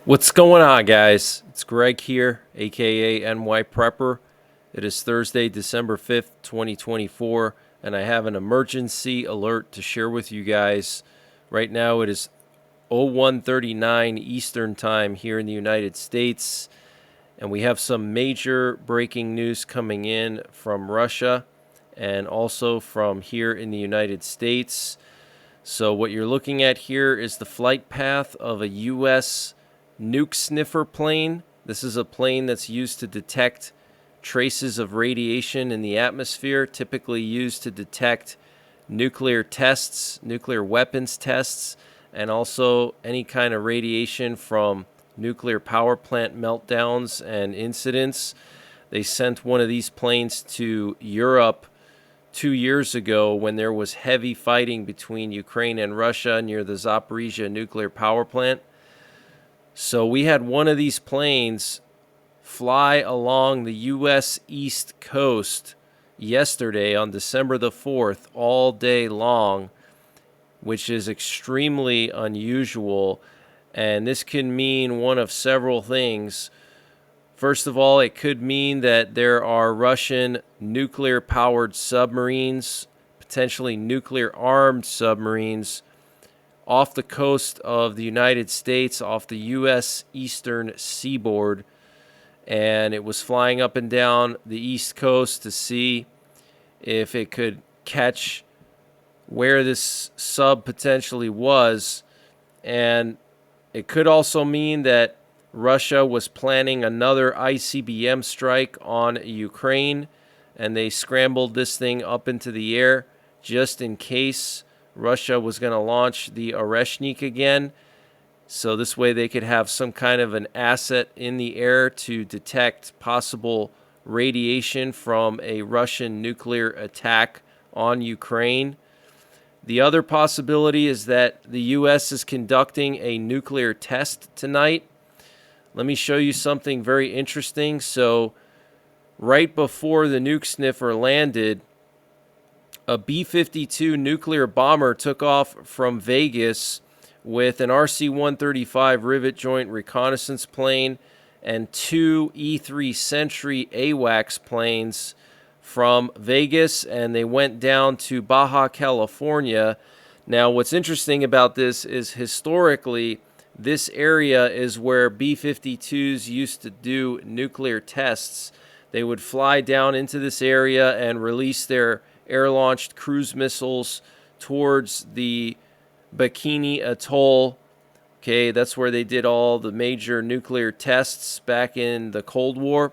What's going on, guys? It's Greg here, aka NYPrepper. It is Thursday, December 5th, 2024, and I have an emergency alert to share with you guys. Right now it is 01:39 Eastern Time here in the United States, and we have some major breaking news coming in from Russia and also from here in the United States. So what you're looking at here is the flight path of a U.S. Nuke sniffer plane. This is a plane that's used to detect traces of radiation in the atmosphere, typically used to detect nuclear tests, nuclear weapons tests, and also any kind of radiation from nuclear power plant meltdowns and incidents. They sent one of these planes to Europe 2 years ago when there was heavy fighting between Ukraine and Russia near the Zaporizhia nuclear power plant. So we had one of these planes fly along the U.S. East Coast yesterday on December the 4th all day long, which is extremely unusual. And this can mean one of several things. First of all, it could mean that there are Russian nuclear-powered submarines, potentially nuclear-armed submarines, off the coast of the United States, off the U.S. eastern seaboard. And it was flying up and down the East Coast to see if it could catch where this sub potentially was. And it could also mean that Russia was planning another ICBM strike on Ukraine, and they scrambled this thing up into the air just in case Russia was going to launch the Oreshnik again. So this way they could have some kind of an asset in the air to detect possible radiation from a Russian nuclear attack on Ukraine. The other possibility is that the U.S. is conducting a nuclear test tonight. Let me show you something very interesting. So right before the nuke sniffer landed, a B-52 nuclear bomber took off from Vegas with an RC-135 rivet joint reconnaissance plane and two E-3 Sentry AWACS planes from Vegas, and they went down to Baja California. Now, what's interesting about this is historically, this area is where B-52s used to do nuclear tests. They would fly down into this area and release their air-launched cruise missiles towards the Bikini Atoll. Okay, that's where they did all the major nuclear tests back in the Cold War.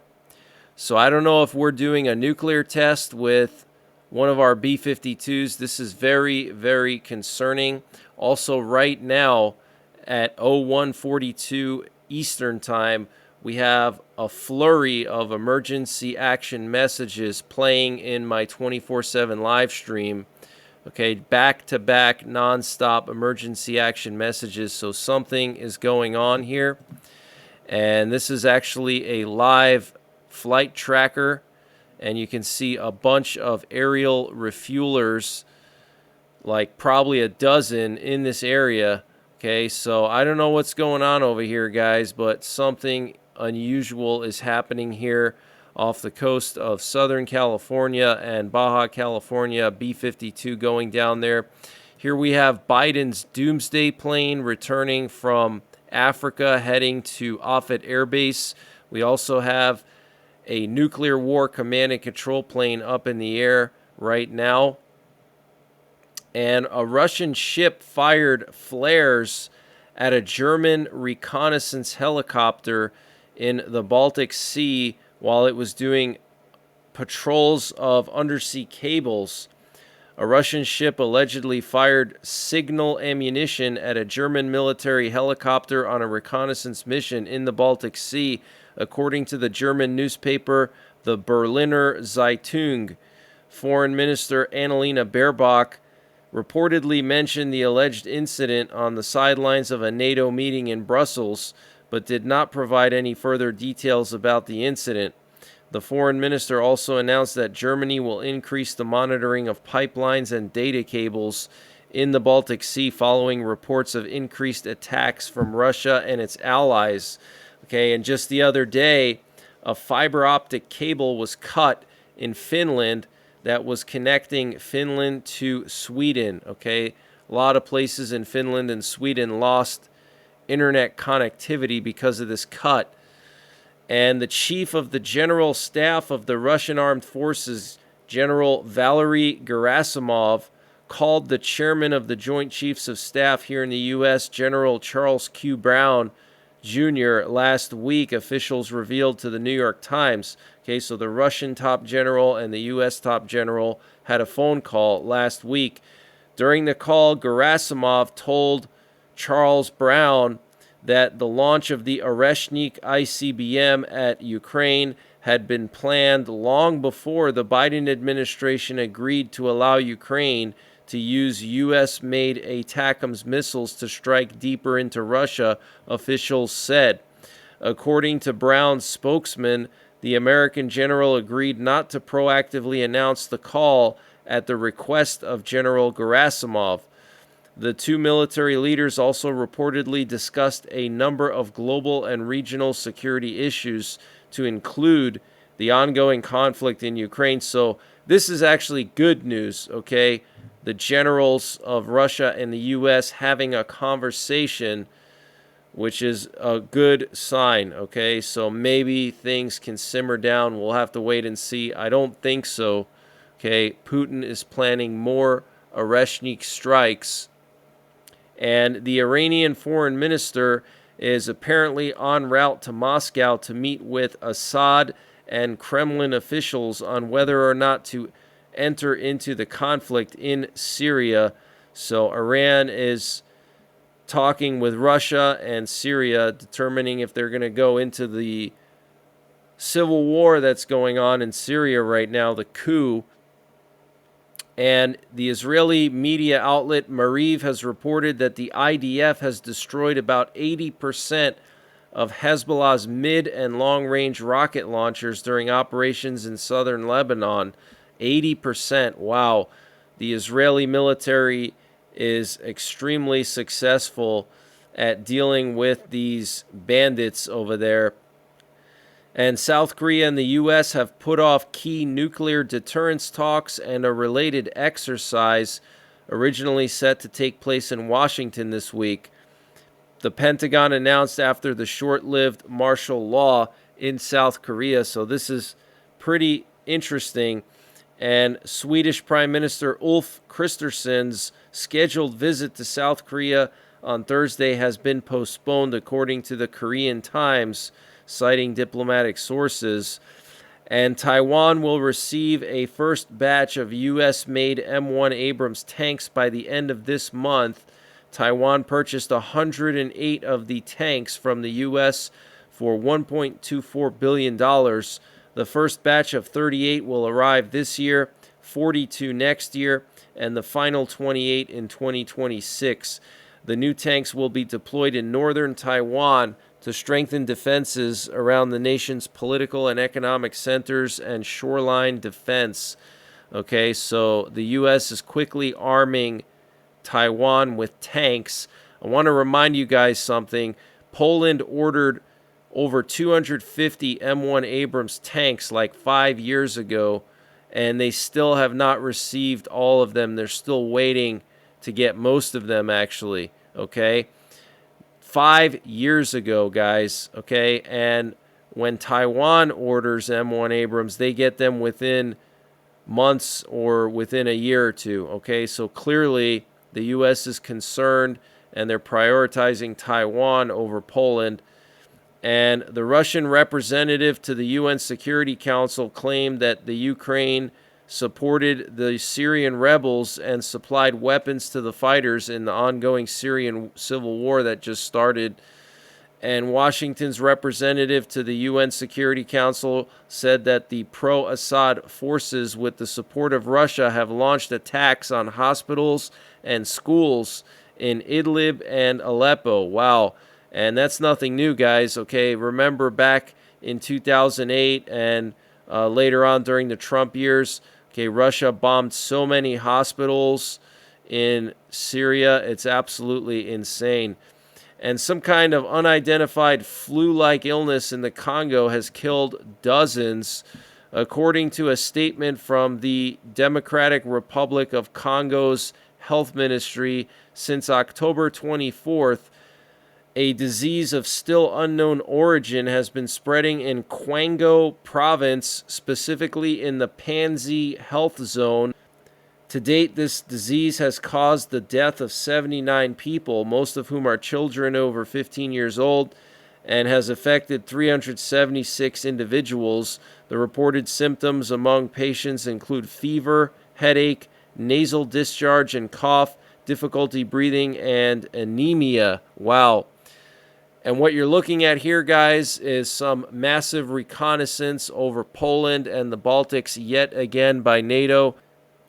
So I don't know if we're doing a nuclear test with one of our B-52s. This is very, very concerning. Also, right now at 01:42 Eastern Time, we have a flurry of emergency action messages playing in my 24/7 live stream. Okay, back-to-back non-stop emergency action messages. So something is going on here. And this is actually a live flight tracker. And you can see a bunch of aerial refuelers, like probably a dozen in this area. Okay, so I don't know what's going on over here, guys, but something unusual is happening here off the coast of Southern California and Baja California. B-52 going down there. Here we have Biden's doomsday plane returning from Africa, heading to Offutt Air Base. We also have a nuclear war command and control plane up in the air right now. And a Russian ship fired flares at a German reconnaissance helicopter in the Baltic Sea while it was doing patrols of undersea cables. A Russian ship allegedly fired signal ammunition at a German military helicopter on a reconnaissance mission in the Baltic Sea, according to the German newspaper, the Berliner Zeitung. Foreign Minister Annalena Baerbock reportedly mentioned the alleged incident on the sidelines of a NATO meeting in Brussels, but did not provide any further details about the incident. The foreign minister also announced that Germany will increase the monitoring of pipelines and data cables in the Baltic Sea following reports of increased attacks from Russia and its allies. Okay, and just the other day, a fiber optic cable was cut in Finland that was connecting Finland to Sweden. Okay, a lot of places in Finland and Sweden lost internet connectivity because of this cut. And the chief of the general staff of the Russian armed forces, General Valery Gerasimov, called the chairman of the Joint Chiefs of Staff here in the U.S., General Charles Q. Brown Jr. last week, officials revealed to the New York Times. Okay, so the Russian top general and the U.S. top general had a phone call last week. During the call, Gerasimov told Charles Brown that the launch of the Oreshnik ICBM at Ukraine had been planned long before the Biden administration agreed to allow Ukraine to use U.S.-made ATACMS missiles to strike deeper into Russia, officials said. According to Brown's spokesman, the American general agreed not to proactively announce the call at the request of General Gerasimov. The two military leaders also reportedly discussed a number of global and regional security issues, to include the ongoing conflict in Ukraine. So this is actually good news, okay? The generals of Russia and the U.S. having a conversation, which is a good sign, okay? So maybe things can simmer down. We'll have to wait and see. I don't think so, okay? Putin is planning more Oreshnik strikes. And the Iranian foreign minister is apparently en route to Moscow to meet with Assad and Kremlin officials on whether or not to enter into the conflict in Syria. So Iran is talking with Russia and Syria, determining if they're going to go into the civil war that's going on in Syria right now, the coup. And the Israeli media outlet Mariv has reported that the IDF has destroyed about 80% of Hezbollah's mid- and long-range rocket launchers during operations in southern Lebanon. 80%. Wow. The Israeli military is extremely successful at dealing with these bandits over there. And South Korea and the U.S. have put off key nuclear deterrence talks and a related exercise originally set to take place in Washington this week. The Pentagon announced after the short-lived martial law in South Korea, so this is pretty interesting. And Swedish Prime Minister Ulf Kristersson's scheduled visit to South Korea on Thursday has been postponed, according to the Korean Times, citing diplomatic sources. And Taiwan will receive a first batch of U.S.-made M1 Abrams tanks by the end of this month. Taiwan purchased 108 of the tanks from the U.S. for $1.24 billion. The first batch of 38 will arrive this year, 42 next year, and the final 28 in 2026. The new tanks will be deployed in northern Taiwan to strengthen defenses around the nation's political and economic centers and shoreline defense. Okay, so the U.S. is quickly arming Taiwan with tanks. I want to remind you guys something. Poland ordered over 250 M1 Abrams tanks like 5 years ago, and they still have not received all of them. They're still waiting to get most of them, actually, okay? 5 years ago, guys, okay? And when Taiwan orders M1 Abrams, they get them within months or within a year or two, okay? So clearly the U.S. is concerned, and they're prioritizing Taiwan over Poland. And the Russian representative to the UN Security Council claimed that the Ukraine supported the Syrian rebels and supplied weapons to the fighters in the ongoing Syrian civil war that just started. And Washington's representative to the UN Security Council said that the pro-Assad forces, with the support of Russia, have launched attacks on hospitals and schools in Idlib and Aleppo. Wow. And that's nothing new, guys, okay? Remember back in 2008 and later on during the Trump years, okay, Russia bombed so many hospitals in Syria. It's absolutely insane. And some kind of unidentified flu-like illness in the Congo has killed dozens, according to a statement from the Democratic Republic of Congo's health ministry. Since October 24th, a disease of still unknown origin has been spreading in Kwango province, specifically in the Panzi health zone. To date, this disease has caused the death of 79 people, most of whom are children over 15 years old, and has affected 376 individuals. The reported symptoms among patients include fever, headache, nasal discharge and cough, difficulty breathing, and anemia. Wow. And what you're looking at here, guys, is some massive reconnaissance over Poland and the Baltics yet again by NATO.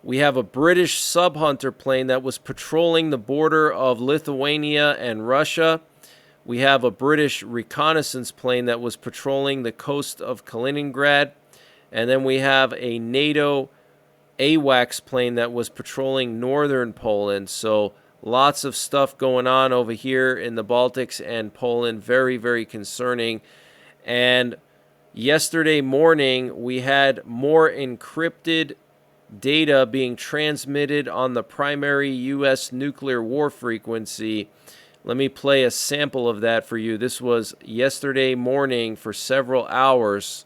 We have a British sub-hunter plane that was patrolling the border of Lithuania and Russia. We have a British reconnaissance plane that was patrolling the coast of Kaliningrad. And then we have a NATO AWACS plane that was patrolling northern Poland. So lots of stuff going on over here in the Baltics and Poland. Very, very concerning. And yesterday morning, we had more encrypted data being transmitted on the primary U.S. nuclear war frequency. Let me play a sample of that for you. This was yesterday morning for several hours.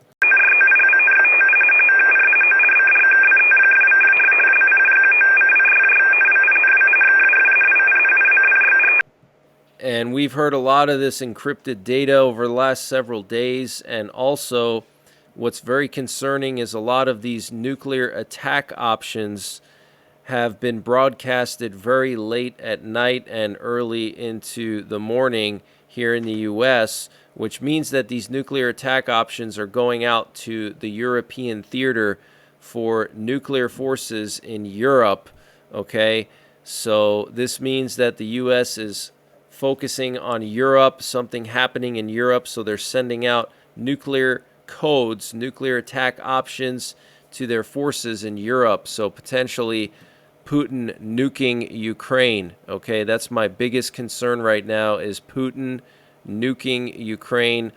And we've heard a lot of this encrypted data over the last several days. And also, what's very concerning is a lot of these nuclear attack options have been broadcasted very late at night and early into the morning here in the U.S., which means that these nuclear attack options are going out to the European theater for nuclear forces in Europe, okay? So this means that the U.S. is focusing on Europe, something happening in Europe, so they're sending out nuclear codes, nuclear attack options to their forces in Europe. So potentially Putin nuking Ukraine. Okay, that's my biggest concern right now, is Putin nuking Ukraine.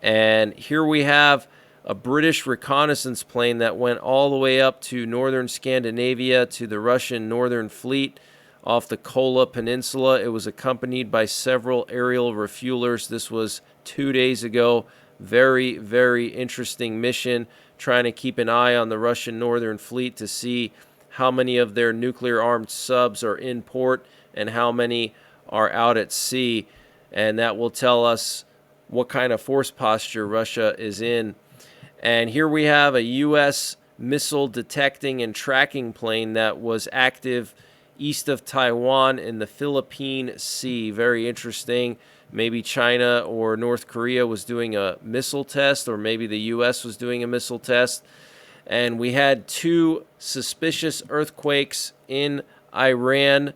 And here we have a British reconnaissance plane that went all the way up to northern Scandinavia to the Russian Northern Fleet off the Kola Peninsula. It was accompanied by several aerial refuelers. This was 2 days ago. Very, very interesting mission, trying to keep an eye on the Russian Northern Fleet to see how many of their nuclear-armed subs are in port and how many are out at sea. And that will tell us what kind of force posture Russia is in. And here we have a U.S. missile detecting and tracking plane that was active east of Taiwan in the Philippine Sea. Very interesting. Maybe China or North Korea was doing a missile test, or maybe the U.S. was doing a missile test. And we had 2 suspicious earthquakes in Iran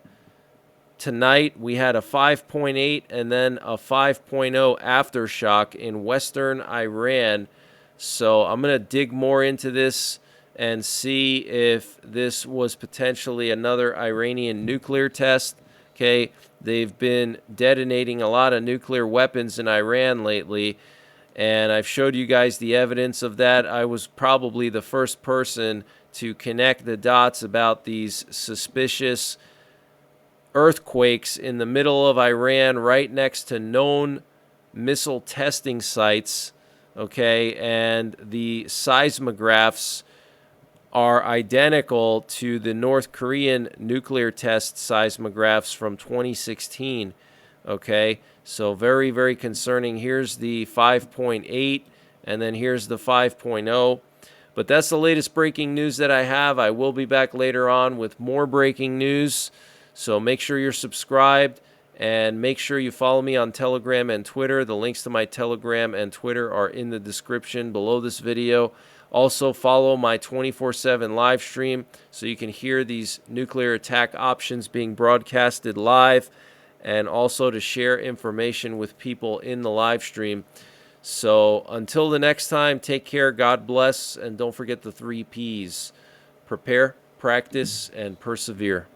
tonight. We had a 5.8 and then a 5.0 aftershock in western Iran. So I'm going to dig more into this and see if this was potentially another Iranian nuclear test. Okay, they've been detonating a lot of nuclear weapons in Iran lately, and I've showed you guys the evidence of that. I was probably the first person to connect the dots about these suspicious earthquakes in the middle of Iran, right next to known missile testing sites. Okay, and the seismographs are identical to the North Korean nuclear test seismographs from 2016. Okay, so very, very concerning. Here's the 5.8, and then here's the 5.0. But that's the latest breaking news that I have. I will be back later on with more breaking news. So make sure you're subscribed, and make sure you follow me on Telegram and Twitter. The links to my Telegram and Twitter are in the description below this video. Also, follow my 24/7 live stream so you can hear these nuclear attack options being broadcasted live, and also to share information with people in the live stream. So until the next time, take care, God bless, and don't forget the 3 Ps. Prepare, practice, and persevere.